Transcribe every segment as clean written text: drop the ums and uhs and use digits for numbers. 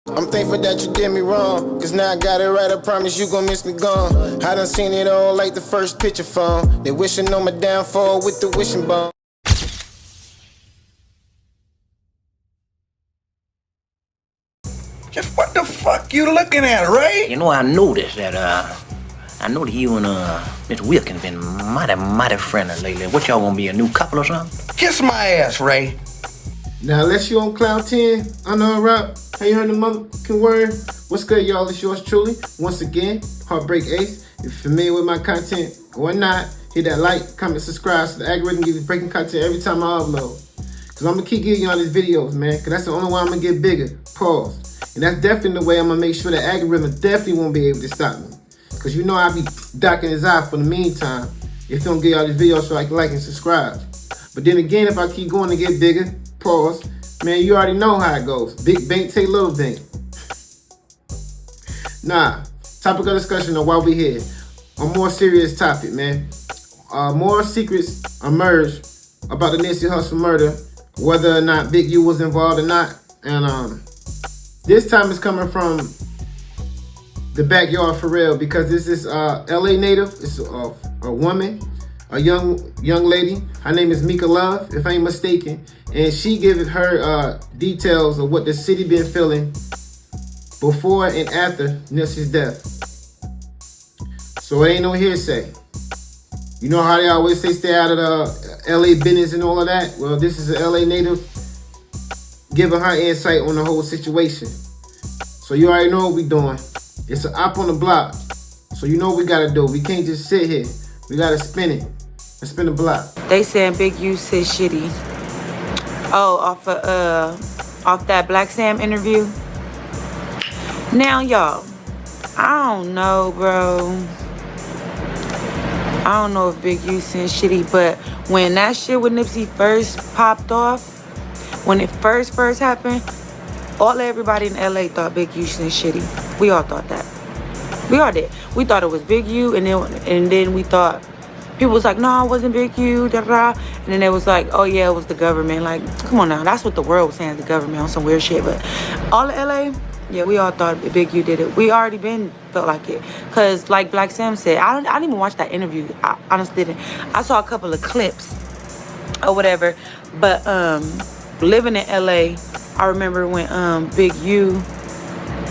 I'm thankful that you did me wrong, cause now I got it right, I promise you gon' miss me gone. I done seen it all like the first picture phone. They wishing on my downfall with the wishing bone. Just what the fuck you looking at, Ray? You know, I noticed that, you and, Mr. Wilkins been mighty friendly lately. What, y'all gonna be a new couple or something? Kiss my ass, Ray. Now, unless you on Cloud 10, I know rap. How you heard the motherfucking word? What's good, y'all? It's yours truly. Once again, HeartBreak Ace. If you're familiar with my content or not, hit that like, comment, subscribe so the algorithm gives you breaking content every time I upload. Cause I'm gonna keep giving y'all these videos, man. Cause that's the only way I'm gonna get bigger. Pause. And that's definitely the way I'm gonna make sure the algorithm definitely won't be able to stop me. Cause you know I be docking his eye for the meantime. If you don't get y'all these videos so I can like and subscribe. But then again, if I keep going to get bigger, pause, man, you already know how it goes. Big bank take little bank. Nah, topic of discussion of why we here. A more serious topic, man. More secrets emerged about the Nipsey Hussle murder, whether or not Big U was involved or not. And this time it's coming from the backyard for real, because this is LA native. It's a woman, a young lady. Her name is Meka Love, if I ain't mistaken. And she gave her details of what the city been feeling before and after Nipsey's death. So it ain't no hearsay. You know how they always say stay out of the LA business and all of that? Well, this is an LA native giving her insight on the whole situation. So you already know what we doing. It's an op on the block. So you know what we gotta do. We can't just sit here. We gotta spin it. And spin the block. They saying Big U said shitty. Oh, off that Black Sam interview. Now, y'all, I don't know, bro. I don't know if Big U said shitty, but when that shit with Nipsey first popped off, when it first happened, everybody in LA thought Big U said shitty. We all thought that. We all did. We thought it was Big U, and then we thought, people was like, no, it wasn't Big U, da-da-da. And then it was like, oh yeah, it was the government. Like, come on now. That's what the world was saying, the government on some weird shit. But all of LA, yeah, we all thought Big U did it. We already felt like it. Because like Black Sam said, I didn't even watch that interview. I honestly didn't. I saw a couple of clips or whatever. But living in LA, I remember when Big U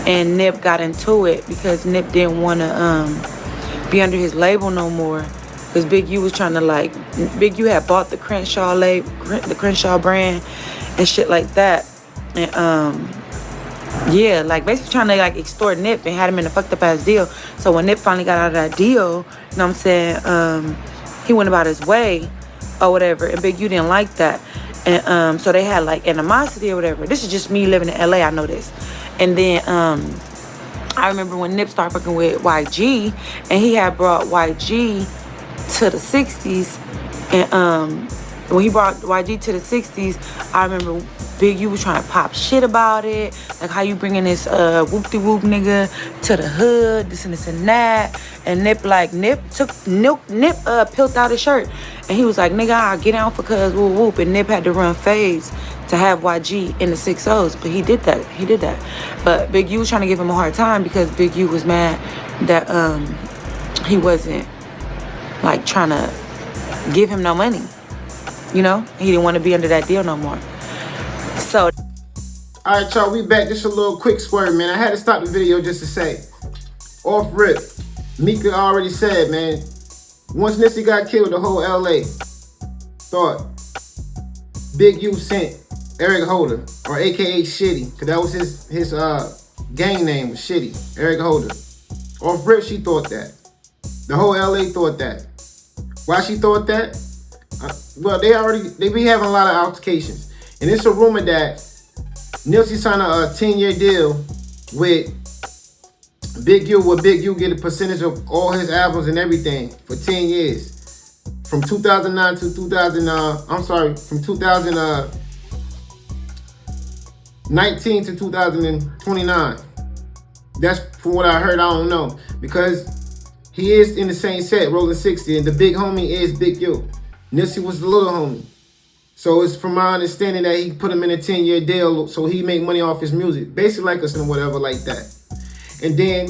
and Nip got into it because Nip didn't want to be under his label no more. Because Big U was trying to Big U had bought the Crenshaw brand and shit like that. And yeah, basically trying to extort Nip and had him in a fucked up ass deal. So when Nip finally got out of that deal, you know what I'm saying, he went about his way or whatever, and Big U didn't like that. And so they had animosity or whatever. This is just me living in LA, I know this. And then I remember when Nip started fucking with YG, and he had brought YG to the 60s, and when he brought YG to the 60s, I remember Big U was trying to pop shit about it, like how you bringing this whoop-de-whoop nigga to the hood, this and this and that. And Nip peeled out his shirt, and he was like, nigga, I'll get down for cuz whoop whoop. And Nip had to run fades to have YG in the 6-0s, but he did that. But Big U was trying to give him a hard time because Big U was mad that he wasn't trying to give him no money. You know, he didn't want to be under that deal no more. So, all right, y'all, we back. Just a little quick swerve, man. I had to stop the video just to say, off rip, Meka already said, man, once Nipsey got killed, the whole LA thought Big U sent Eric Holder, or AKA Shitty, because that was his gang name was Shitty, Eric Holder. Off rip, she thought that. The whole LA thought that. Why she thought that? Well, they be having a lot of altercations. And it's a rumor that Nipsey signed a 10-year deal with Big U, where Big U get a percentage of all his albums and everything for 10 years. From 2009 to from 2019 to 2029. That's from what I heard, I don't know. Because he is in the same set, Rolling 60, and the big homie is Big U. Nipsey was the little homie. So it's from my understanding that he put him in a 10-year deal so he make money off his music. Basically like us and whatever like that. And then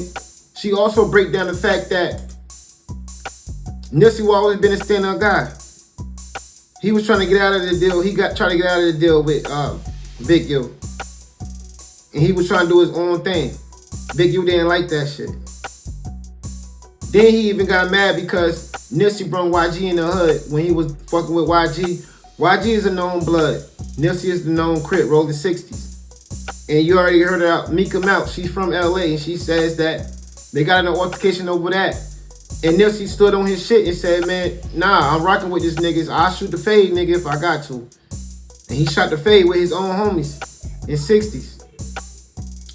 she also break down the fact that Nipsey always been a stand-up guy. He was trying to get out of the deal. Trying to get out of the deal with Big U. And he was trying to do his own thing. Big U didn't like that shit. Then he even got mad because Nipsey brought YG in the hood when he was fucking with YG. YG is a known blood. Nipsey is the known Crip, roll the 60s. And you already heard about Meka Mouth. She's from LA and she says that they got in an altercation over that. And Nipsey stood on his shit and said, man, nah, I'm rocking with this niggas. I'll shoot the fade, nigga, if I got to. And he shot the fade with his own homies in 60s.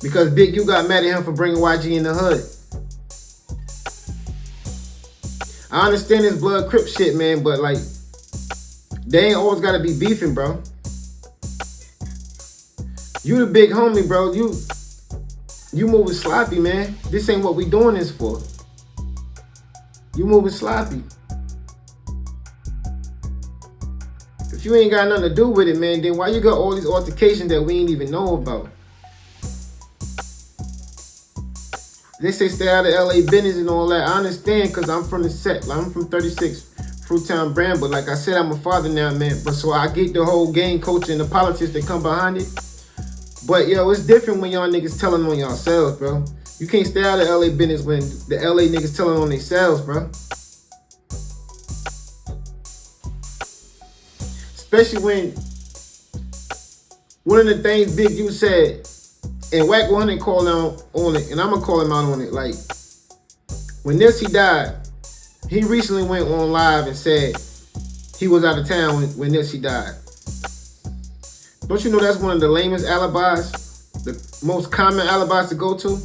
Because Big U got mad at him for bringing YG in the hood. I understand this blood Crip shit, man, but like, they ain't always gotta be beefing, bro. You the big homie, bro. You moving sloppy, man. This ain't what we doing this for. You moving sloppy. If you ain't got nothing to do with it, man, then why you got all these altercations that we ain't even know about? They say stay out of LA business and all that. I understand because I'm from the set. Like, I'm from 36 Fruitown Brand. But like I said, I'm a father now, man. But so I get the whole game culture and the politics that come behind it. But yo, it's different when y'all niggas telling on yourselves, bro. You can't stay out of LA business when the LA niggas telling on themselves, bro. Especially when one of the things Big U said, and Wack 100 called out on it, and I'm gonna call him out on it. Like, when Nipsey died, he recently went on live and said he was out of town when Nipsey died. Don't you know that's one of the lamest alibis? The most common alibis to go to?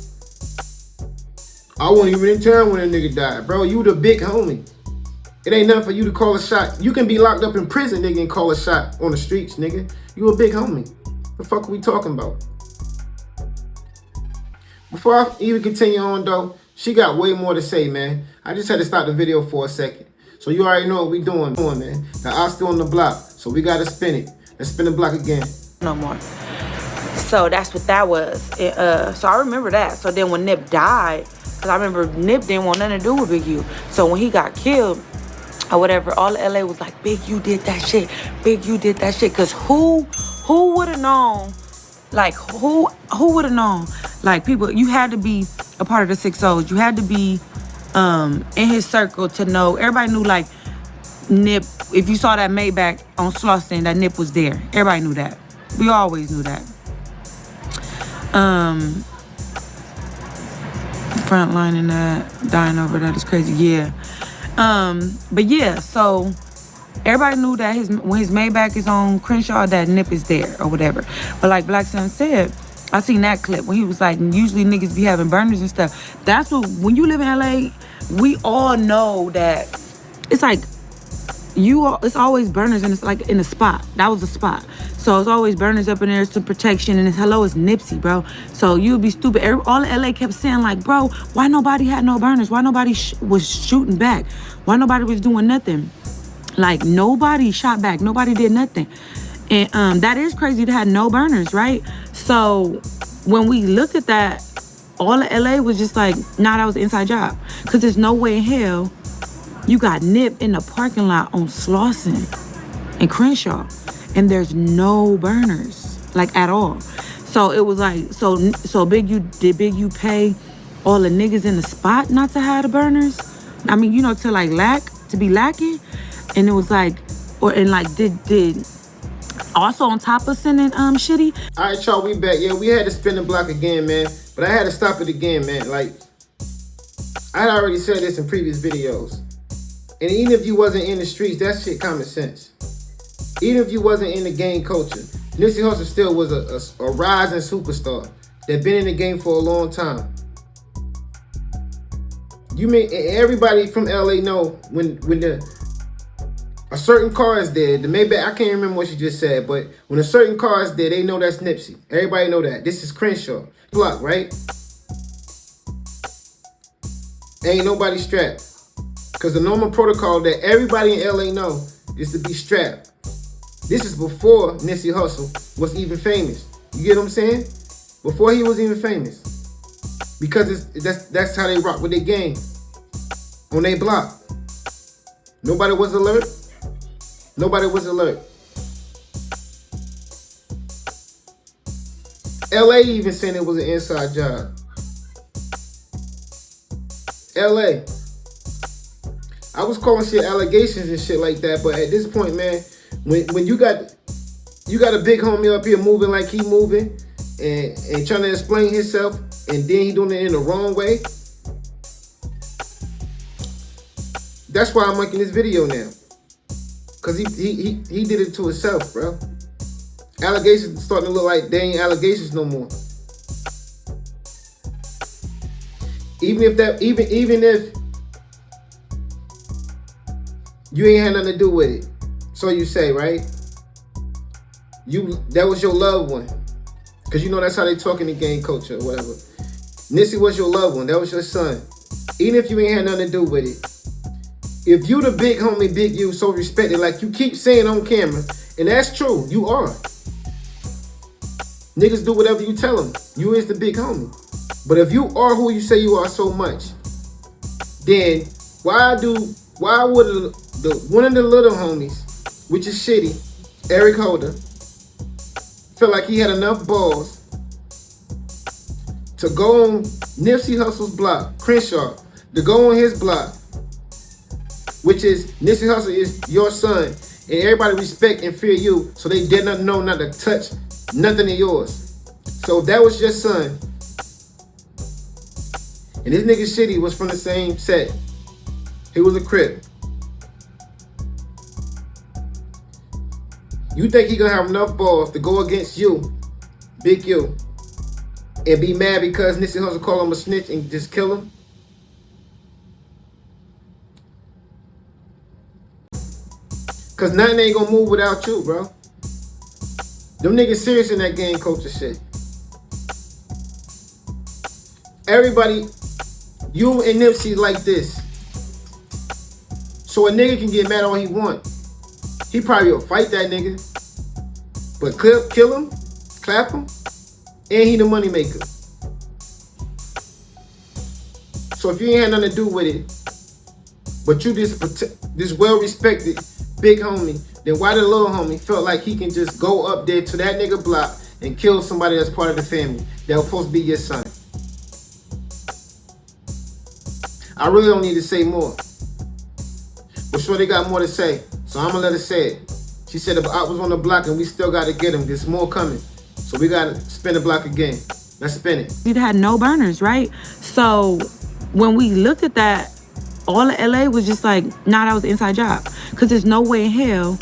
I wasn't even in town when a nigga died. Bro, you the big homie. It ain't nothing for you to call a shot. You can be locked up in prison, nigga, and call a shot on the streets, nigga. You a big homie. The fuck are we talking about? Before I even continue on, though, she got way more to say, man. I just had to stop the video for a second. So you already know what we doing, man. The ops still on the block, so we got to spin it. Let's spin the block again. No more. So that's what that was. So I remember that. So then when Nip died, because I remember Nip didn't want nothing to do with Big U. So when he got killed or whatever, all of LA was like, Big U did that shit. Big U did that shit. Because who would have known? Like, who would have known? Like, people, you had to be a part of the 6 O's. You had to be in his circle to know. Everybody knew, like, Nip, if you saw that Maybach on Slauson, that Nip was there. Everybody knew that. We always knew that. Frontlining that, dying over that is crazy. Yeah. But yeah, so everybody knew that when his Maybach is on Crenshaw, that Nip is there or whatever. But like Black Son said, I seen that clip when he was like, usually niggas be having burners and stuff. That's what, when you live in LA, we all know that it's like, it's always burners and it's like in a spot. That was a spot. So it's always burners up in there, some protection, and it's Nipsey, bro. So you would be stupid. All in LA kept saying like, bro, why nobody had no burners? Why nobody was shooting back? Why nobody was doing nothing? Like, nobody shot back. Nobody did nothing. And that is crazy to have no burners, right? So when we looked at that, all of LA was just like, nah, that was an inside job. Because there's no way in hell you got Nip in the parking lot on Slauson and Crenshaw, and there's no burners, like, at all. So it was like, so Big U, did Big U pay all the niggas in the spot not to have the burners? I mean, you know, to be lacking? And it was like, did also on top of sending shitty? All right, y'all, we back. Yeah, we had to spin the block again, man. But I had to stop it again, man. Like, I had already said this in previous videos. And even if you wasn't in the streets, that shit common sense. Even if you wasn't in the game culture, Nipsey Hussle still was a rising superstar that been in the game for a long time. You mean everybody from LA know when a certain car is there, the Maybach, I can't remember what you just said, but when a certain car is there, they know that's Nipsey. Everybody know that. This is Crenshaw. Block, right? Ain't nobody strapped. Because the normal protocol that everybody in LA know is to be strapped. This is before Nipsey Hussle was even famous. You get what I'm saying? Before he was even famous. Because that's how they rock with their gang. On their block. Nobody was alert. Nobody was alert. LA even saying it was an inside job. LA. I was calling shit allegations and shit like that, but at this point, man, when you got a big homie up here moving like he moving and trying to explain himself, and then he doing it in the wrong way. That's why I'm making this video now. Cause he did it to himself, bro. Allegations starting to look like they ain't allegations no more. Even if you ain't had nothing to do with it. So you say, right? That was your loved one. Cause you know that's how they talk in the gang culture or whatever. Nipsey was your loved one. That was your son. Even if you ain't had nothing to do with it. If you the big homie, big you, so respected, like you keep saying on camera, and that's true, you are. Niggas do whatever you tell them. You is the big homie. But if you are who you say you are so much, then why would one of the little homies, which is shitty, Eric Holder, feel like he had enough balls to go on Nipsey Hussle's block, Crenshaw, to go on his block, which is Nipsey Hussle is your son, and everybody respect and fear you, so they did not know not to touch nothing of yours. So if that was your son, and this nigga Shitty was from the same set, he was a Crip. You think he gonna have enough balls to go against you, big you, and be mad because Nipsey Hussle call him a snitch and just kill him? Cause nothing ain't gonna move without you, bro. Them niggas serious in that gang culture shit. Everybody, you and Nipsey like this. So a nigga can get mad all he want. He probably will fight that nigga. But kill him, clap him, and he the money maker. So if you ain't had nothing to do with it, but you this well-respected big homie, then why the little homie felt like he can just go up there to that nigga block and kill somebody that's part of the family that was supposed to be your son? I really don't need to say more. But sure they got more to say, so I'm gonna let her say it. She said if I was on the block and we still gotta get him, there's more coming. So we gotta spin the block again. Let's spin it. It had no burners, right? So when we looked at that, all of LA was just like, nah, that was an inside job. Cause there's no way in hell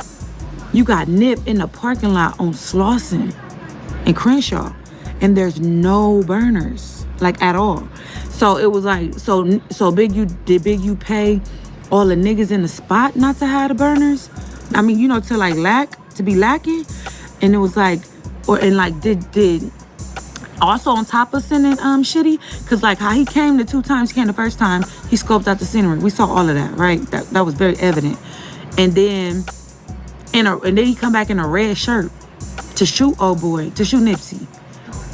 you got Nip in the parking lot on Slauson and Crenshaw, and there's no burners, like at all. So it was like, so Big U pay all the niggas in the spot not to have the burners? I mean, you know, to be lacking. And it was like, did also on top of sending Shitty, cause like how he came the 2 times, he came the first time, he scoped out the scenery. We saw all of that, right? That was very evident. And then he come back in a red shirt to shoot Nipsey.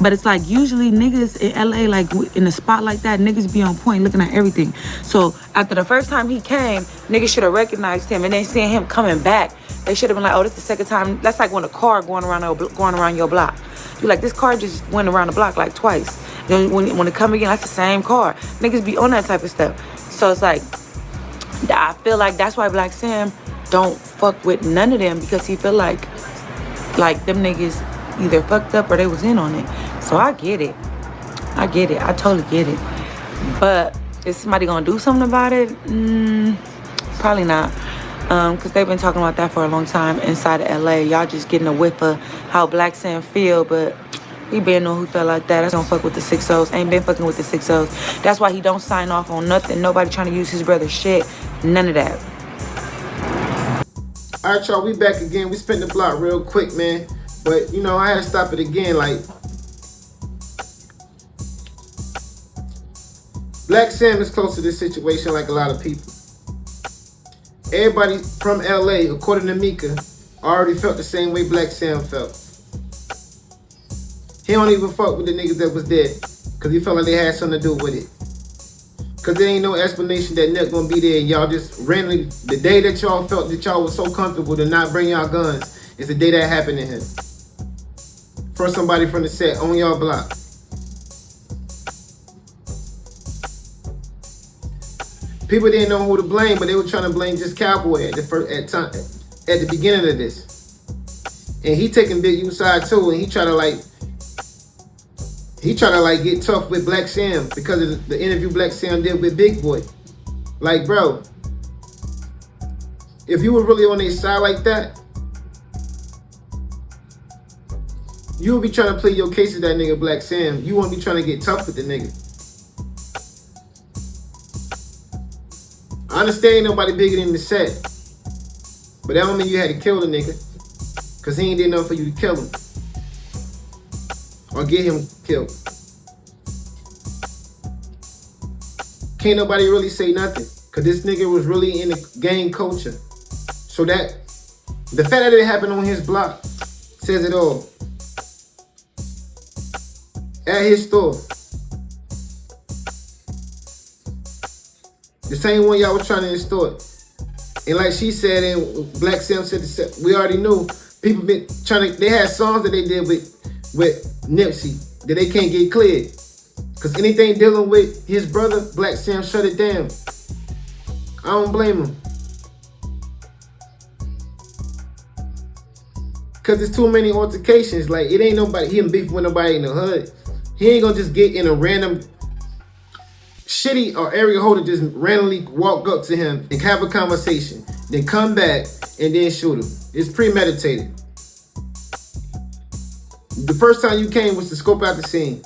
But it's like usually niggas in LA, like in a spot like that, niggas be on point looking at everything. So after the first time he came, niggas should have recognized him, and then seeing him coming back, they should have been like, oh, this is the second time. That's like when a car going around your block. You like, this car just went around the block like twice. Then when it come again, that's the same car. Niggas be on that type of stuff. So it's like, I feel like that's why Black Sam don't fuck with none of them, because he feel like them niggas either fucked up or they was in on it. So I get it. I totally get it. But is somebody gonna do something about it? Probably not. Because they've been talking about that for a long time inside of LA. Y'all just getting a whiff of how Black Sam feel, but he been know who felt like that. I don't fuck with the 6-0s. Ain't been fucking with the 6-0s. That's why he don't sign off on nothing. Nobody trying to use his brother's shit. None of that. All right, y'all, we back again. We spent the block real quick, man. But, you know, I had to stop it again. Like, Black Sam is close to this situation like a lot of people. Everybody from LA, according to Meka, already felt the same way Black Sam felt. He don't even fuck with the niggas that was dead, cause he felt like they had something to do with it. Cause there ain't no explanation that Nip gonna be there, and y'all just randomly, the day that y'all felt that y'all was so comfortable to not bring y'all guns is the day that happened to him. For somebody from the set on y'all block. People didn't know who to blame, but they were trying to blame just Cowboy at the beginning of this. And he taking Big U side too, and he try to get tough with Black Sam because of the interview Black Sam did with Big Boy. Like, bro, if you were really on their side like that, you would be trying to play your case with that nigga Black Sam. You won't be trying to get tough with the nigga. I understand ain't nobody bigger than the set, but that don't mean you had to kill the nigga, cause he ain't did nothing for you to kill him or get him killed. Can't nobody really say nothing, cause this nigga was really in the gang culture. So that the fact that it happened on his block says it all. At his store. The same one y'all was trying to extort. And like she said, and Black Sam said, we already knew people been trying to, they had songs that they did with Nipsey that they can't get cleared. Cause anything dealing with his brother, Black Sam shut it down. I don't blame him. Cause there's too many altercations. Like, it ain't nobody, he ain't beefing with nobody in the hood. He ain't gonna just get in a random shitty or area holder just randomly walk up to him and have a conversation, then come back and then shoot him. It's premeditated. The first time you came was to scope out the scene.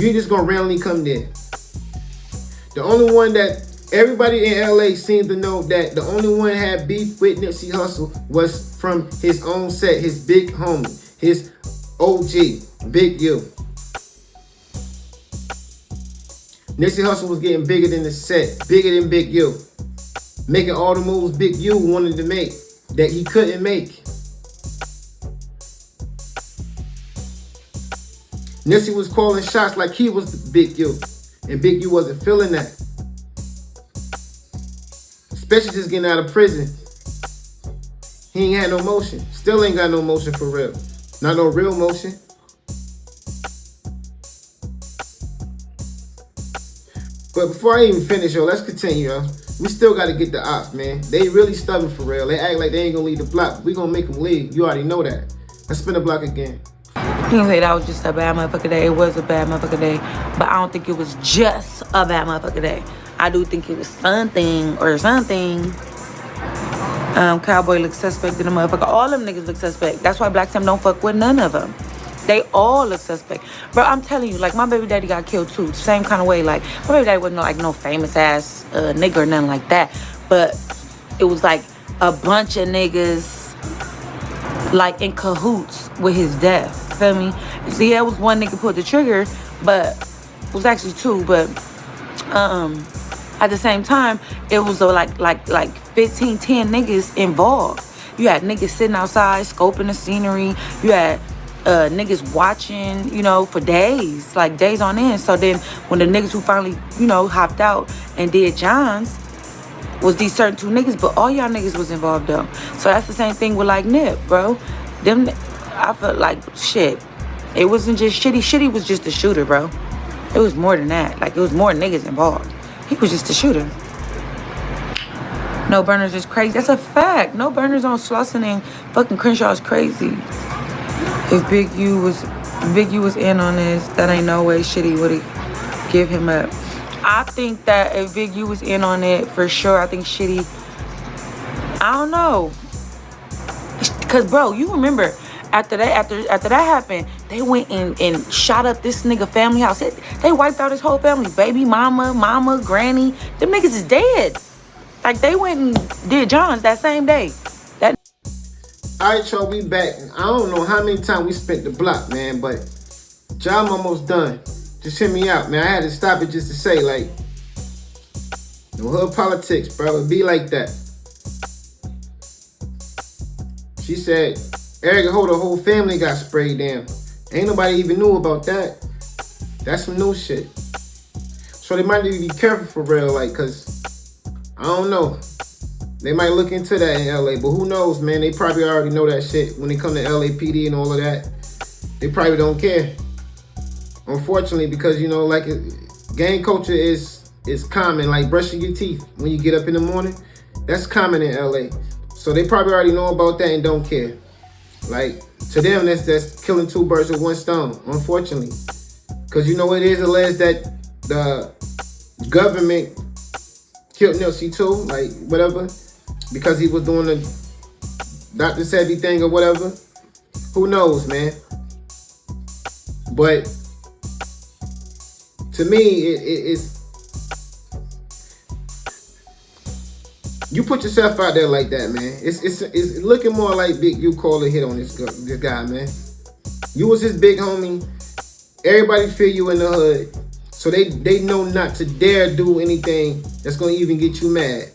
You ain't just gonna randomly come there. The only one that everybody in LA seems to know that the only one had beef with Nipsey Hussle was from his own set, his big homie, his OG, Big U. Nipsey Hussle was getting bigger than the set, bigger than Big U. Making all the moves Big U wanted to make that he couldn't make. Nipsey was calling shots like he was the Big U. And Big U wasn't feeling that. Especially just getting out of prison. He ain't had no motion. Still ain't got no motion for real. Not no real motion. But before I even finish, yo, let's continue, yo. We still got to get the ops, man. They really stubborn for real. They act like they ain't going to leave the block. We going to make them leave. You already know that. Let's spin the block again. You can say that was just a bad motherfucker day. It was a bad motherfucker day. But I don't think it was just a bad motherfucker day. I do think it was something. Cowboy looks suspect to the motherfucker. All them niggas look suspect. That's why Black Sam don't fuck with none of them. They all look suspect. Bro, I'm telling you, like, my baby daddy got killed too. Same kind of way. Like, my baby daddy wasn't like no famous ass nigga or nothing like that. But it was like a bunch of niggas like in cahoots with his death. Feel me? See, it was one nigga pulled the trigger, but it was actually two. But at the same time, it was like 15, 10 niggas involved. You had niggas sitting outside scoping the scenery. You had niggas watching, you know, for days, like days on end. So then when the niggas who finally, you know, hopped out and did Johns was these certain two niggas, but all y'all niggas was involved though. So that's the same thing with like Nip, bro. Them, I felt like shit. It wasn't just Shitty. Shitty was just the shooter, bro. It was more than that. Like, it was more niggas involved. He was just a shooter. No Burners is crazy. That's a fact. No Burners on Slauson and fucking Crenshaw is crazy. If Big U was in on this, that ain't no way Shitty would have give him up. I think that if Big U was in on it, for sure, I think Shitty, I don't know. Cause bro, you remember after that happened, they went and shot up this nigga family house. They wiped out his whole family. Baby mama, granny. Them niggas is dead. Like, they went and did Johns that same day. Alright, y'all, we back. I don't know how many times we spent the block, man, but job almost done. Just hear me out, man. I had to stop it just to say, like, no hood politics, bro. It be like that. She said Eric Holder's whole family got sprayed down. Ain't nobody even knew about that. That's some new shit. So they might need to be careful for real, like, cause I don't know. They might look into that in LA, but who knows, man? They probably already know that shit when it come to LAPD and all of that. They probably don't care. Unfortunately, because you know, like, gang culture is common, like brushing your teeth when you get up in the morning. That's common in LA. So they probably already know about that and don't care. Like, to them, that's killing two birds with one stone, unfortunately. Because you know it is alleged that the government killed Nipsey too, like whatever, because he was doing the Dr. Savvy thing or whatever. Who knows, man? But to me, it's you put yourself out there like that, man. It's looking more like Big U called a hit on this guy, man. You was his big homie. Everybody feel you in the hood. So they know not to dare do anything that's going to even get you mad.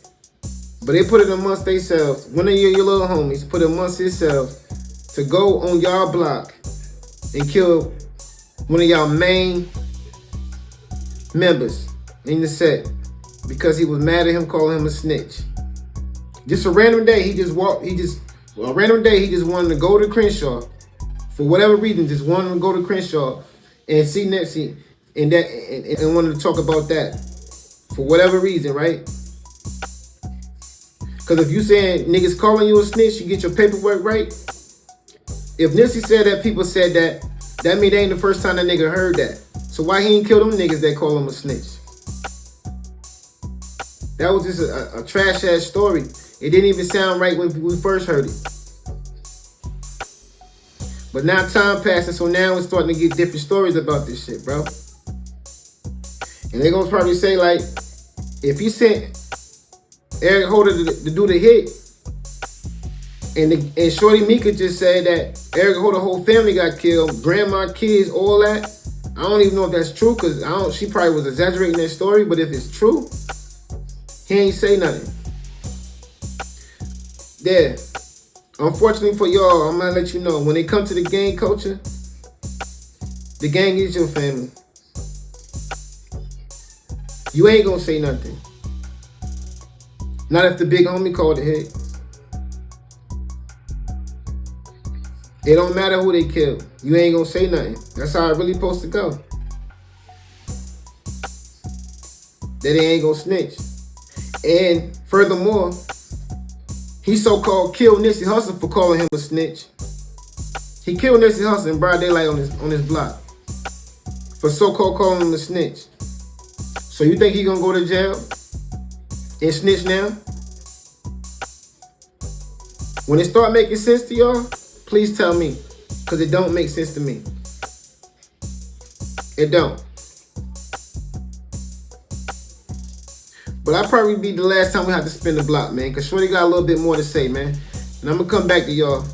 But they put it amongst themselves. One of your little homies put it amongst themselves to go on y'all block and kill one of y'all main members in the set because he was mad at him calling him a snitch. Just a random day, he just wanted to go to Crenshaw. For whatever reason, just wanted to go to Crenshaw and see Nipsey and wanted to talk about that. For whatever reason, right? Because if you saying niggas calling you a snitch, you get your paperwork right. If Nipsey said that, people said that, that mean they ain't the first time that nigga heard that. So why he ain't kill them niggas that call him a snitch? That was just a trash ass story. It didn't even sound right when we first heard it. But now time passing, so now we're starting to get different stories about this shit, bro. And they're gonna probably say, like, if he sent Eric Holder to do the hit, and Shorty Meka just said that Eric Holder's whole family got killed, grandma, kids, all that. I don't even know if that's true, because she probably was exaggerating that story, but if it's true, he ain't say nothing. There. Unfortunately for y'all, I'm gonna let you know, when it comes to the gang culture, the gang is your family. You ain't gonna say nothing. Not if the big homie called it hit. It don't matter who they killed. You ain't gonna say nothing. That's how it really supposed to go. That they ain't gonna snitch. And furthermore, he so-called killed Nipsey Hussle for calling him a snitch. He killed Nipsey Hussle in broad daylight on his block for so-called calling him a snitch. So you think he gonna go to jail and snitch now? When it start making sense to y'all, please tell me, because it don't make sense to me. It don't. But I'll probably be the last time we have to spin the block, man, because Shorty got a little bit more to say, man. And I'm going to come back to y'all.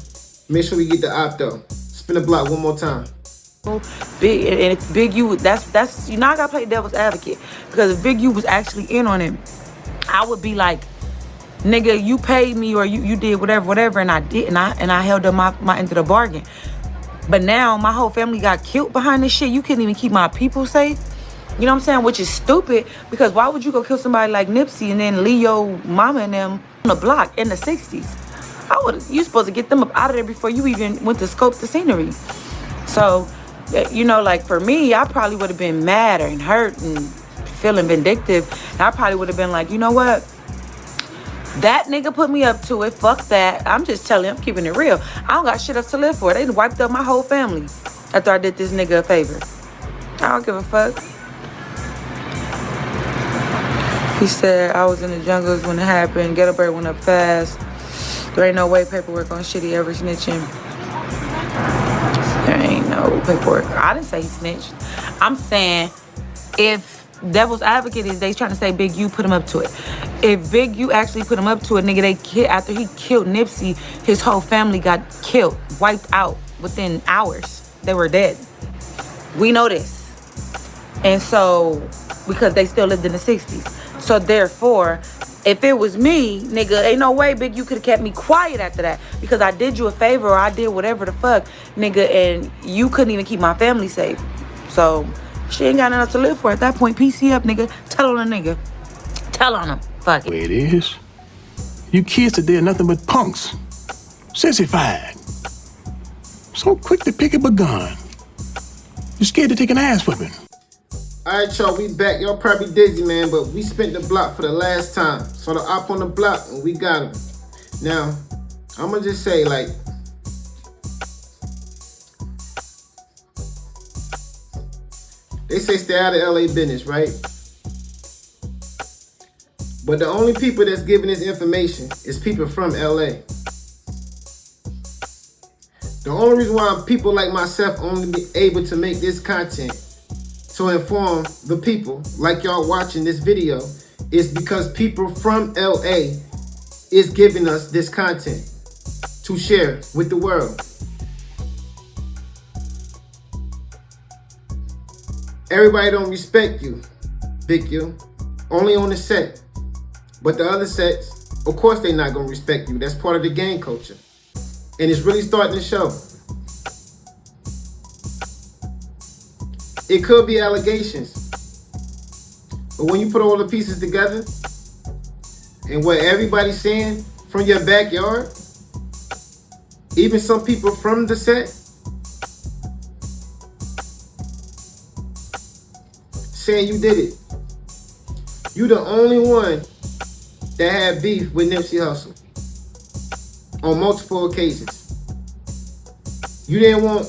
Make sure we get the op, though. Spin the block one more time. Big, and it's Big U. That's you know, I gotta play devil's advocate, because if Big U was actually in on it, I would be like, nigga, you paid me or you did whatever, and I did, and I held up my end of the bargain. But now my whole family got killed behind this shit. You couldn't even keep my people safe. You know what I'm saying? Which is stupid, because why would you go kill somebody like Nipsey and then leave your mama and them on the block in the 60s? You supposed to get them up out of there before you even went to scope the scenery. So, you know, like for me, I probably would have been mad and hurt and feeling vindictive. And I probably would have been like, you know what? That nigga put me up to it. Fuck that. I'm just telling you, I'm keeping it real. I don't got shit else to live for. They wiped up my whole family after I did this nigga a favor. I don't give a fuck. He said, I was in the jungles when it happened. Ghetto Bird went up fast. There ain't no way paperwork on shit he ever snitching. There ain't no paperwork. I didn't say he snitched. I'm saying if devil's advocate is they trying to say Big U put him up to it. If Big U actually put him up to it, nigga, after he killed Nipsey, his whole family got killed, wiped out within hours. They were dead. We know this. And so, because they still lived in the 60s. So therefore, If it was me, nigga, ain't no way, Big, you could have kept me quiet after that. Because I did you a favor or I did whatever the fuck, nigga, and you couldn't even keep my family safe. So, she ain't got nothing to live for at that point. PC up, nigga. Tell on a nigga. Tell on him. Fuck it. Way it is. You kids today are nothing but punks. Sissified. So quick to pick up a gun. You scared to take an ass whipping. Alright, y'all, we back. Y'all probably dizzy, man, but we spent the block for the last time. So the op on the block, and we got him. Now, I'm gonna just say, like, they say stay out of LA business, right? But the only people that's giving this information is people from LA. The only reason why people like myself only be able to make this content to inform the people like y'all watching this video is because people from LA is giving us this content to share with the world. Everybody don't respect you, Big U, only on the set. But the other sets, of course they not gonna respect you. That's part of the gang culture. And it's really starting to show. It could be allegations. But when you put all the pieces together and what everybody's saying from your backyard, even some people from the set, saying you did it. You the only one that had beef with Nipsey Hussle on multiple occasions. You didn't want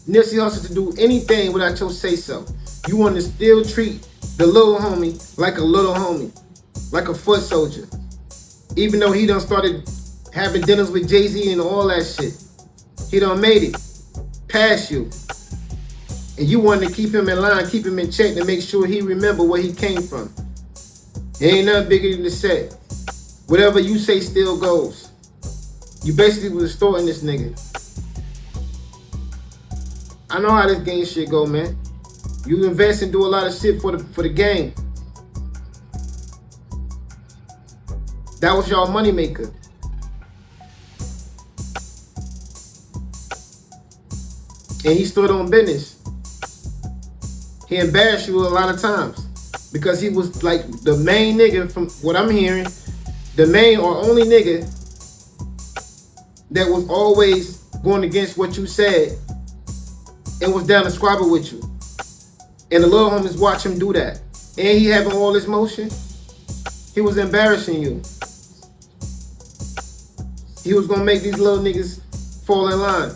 Nipsey Hussle to do anything without your say-so. You want to still treat the little homie like a little homie, like a foot soldier. Even though he done started having dinners with Jay-Z and all that shit. He done made it past you. And you wanted to keep him in line, keep him in check to make sure he remember where he came from. It ain't nothing bigger than the set. Whatever you say still goes. You basically was extorting this nigga. I know how this game shit go, man. You invest and do a lot of shit for the game. That was y'all money maker. And he stood on business. He embarrassed you a lot of times because he was like the main nigga, from what I'm hearing, the main or only nigga that was always going against what you said and was down to squabble with you. And the little homies watch him do that. And he having all this motion. He was embarrassing you. He was gonna make these little niggas fall in line.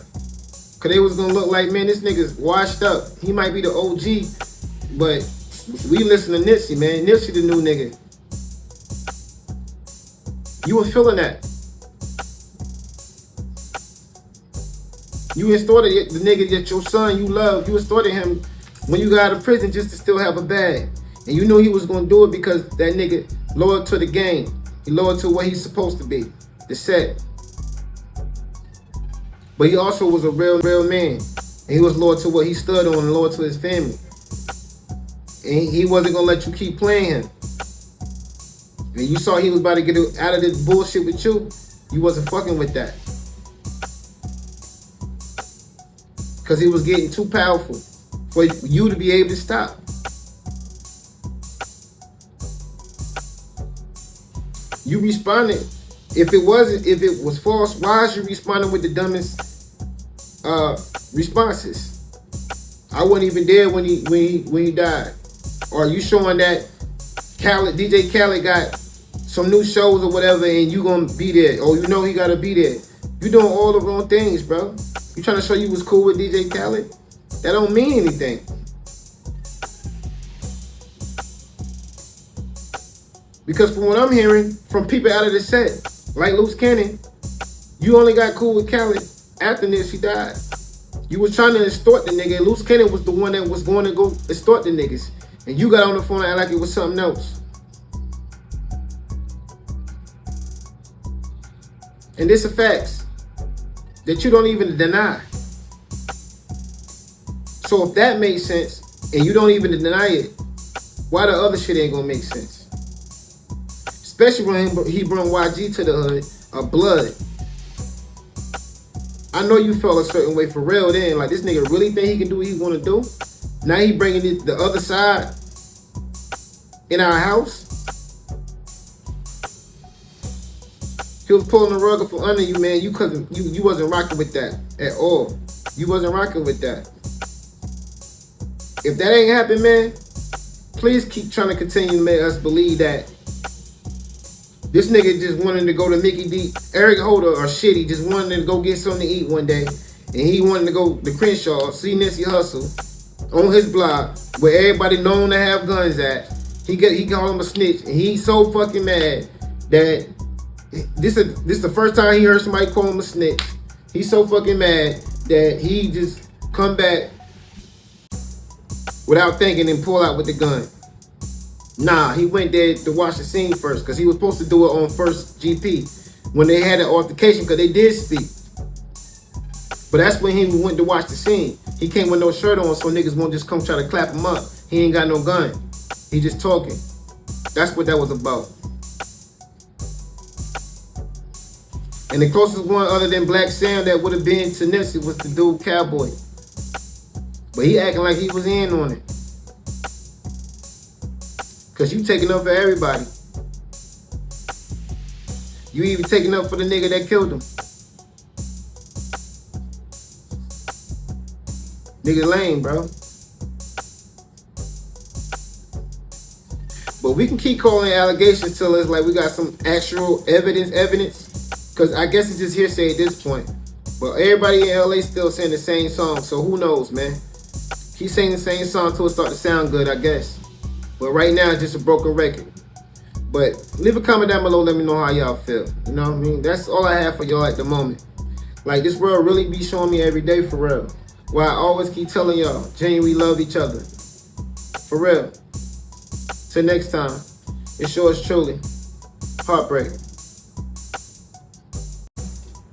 Cause they was gonna look like, man, this nigga's washed up. He might be the OG, but we listen to Nipsey, man. Nipsey the new nigga. You were feeling that. You extorted the nigga that your son you love. You extorted him when you got out of prison just to still have a bag. And you knew he was gonna do it because that nigga loyal to the game. He loyal to what he's supposed to be, the set. But he also was a real man. And he was loyal to what he stood on and loyal to his family. And he wasn't gonna let you keep playing him. And you saw he was about to get out of this bullshit with you. You wasn't fucking with that. Because he was getting too powerful for you to be able to stop. You responded. If it was false, why is you responding with the dumbest responses? I wasn't even there when he died. Or you showing that DJ Khaled got some new shows or whatever and you gonna be there. Or you know he gotta be there. You doing all the wrong things, bro. You trying to show you was cool with DJ Khaled? That don't mean anything. Because from what I'm hearing from people out of the set, like Loose Cannon, you only got cool with Khaled after Nipsey died. You was trying to extort the nigga, and Loose Cannon was the one that was going to go extort the niggas. And you got on the phone and act like it was something else. And this are facts that you don't even deny. So if that makes sense, and you don't even deny it, why the other shit ain't gonna make sense? Especially when he brought YG to the hood of blood. I know you felt a certain way for real then. Like, this nigga really think he can do what he want to do? Now he bringing it the other side in our house. He was pulling the rug up from under you, man. You wasn't rocking with that at all. You wasn't rocking with that. If that ain't happened, man, please keep trying to continue to make us believe that this nigga just wanted to go to Mickey D, Eric Holder or Shitty just wanted to go get something to eat one day, and he wanted to go to Crenshaw, see Nipsey Hussle on his block where everybody known to have guns at. He called him a snitch, and he's so fucking mad that this the first time he heard somebody call him a snitch. He's so fucking mad that he just come back without thinking and pull out with the gun. Nah, he went there to watch the scene first because he was supposed to do it on first GP when they had an altercation because they did speak. But that's when he went to watch the scene. He came with no shirt on so niggas won't just come try to clap him up. He ain't got no gun. He just talking. That's what that was about. And the closest one other than Black Sam that would have been to Nipsey was the dude Cowboy. But he acting like he was in on it. Cause you taking up for everybody. You even taking up for the nigga that killed him. Nigga lame, bro. But we can keep calling allegations till it's like we got some actual evidence. Cause I guess it's just hearsay at this point. But everybody in LA still saying the same song, so who knows, man? Keep saying the same song till it start to sound good, I guess. But right now, it's just a broken record. But leave a comment down below, let me know how y'all feel. You know what I mean? That's all I have for y'all at the moment. Like, this world really be showing me every day, for real. Why I always keep telling y'all, genuinely love each other. For real. Till next time, it's yours truly, Heartbreak.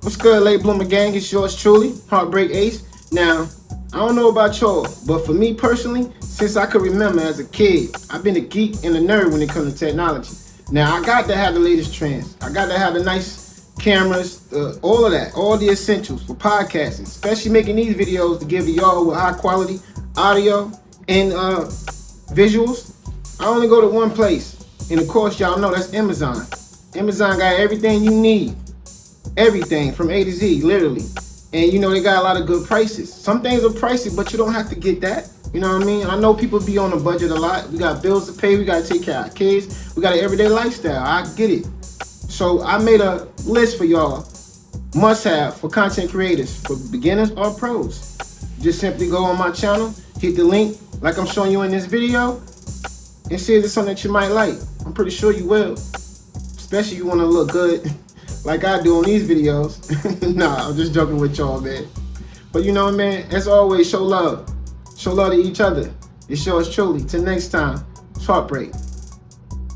What's good, Late Bloomer Gang? It's yours truly, Heartbreak Ace. Now, I don't know about y'all, but for me personally, since I could remember as a kid, I've been a geek and a nerd when it comes to technology. Now, I got to have the latest trends. I got to have the nice cameras, all of that, all the essentials for podcasting, especially making these videos to give to y'all with high quality audio and visuals. I only go to one place, and of course, y'all know that's Amazon. Amazon got everything you need. Everything from A to Z, literally. And you know, they got a lot of good prices. Some things are pricey, but you don't have to get that. You know what I mean? I know people be on a budget a lot. We got bills to pay. We got to take care of our kids. We got an everyday lifestyle. I get it. So I made a list for y'all. Must have for content creators, for beginners or pros. Just simply go on my channel, hit the link like I'm showing you in this video, and see if it's something that you might like. I'm pretty sure you will. Especially if you want to look good like I do on these videos. Nah, I'm just joking with y'all, man. But you know, man, as always, show love. Show love to each other. It's yours truly. Till next time, it's Heartbreak.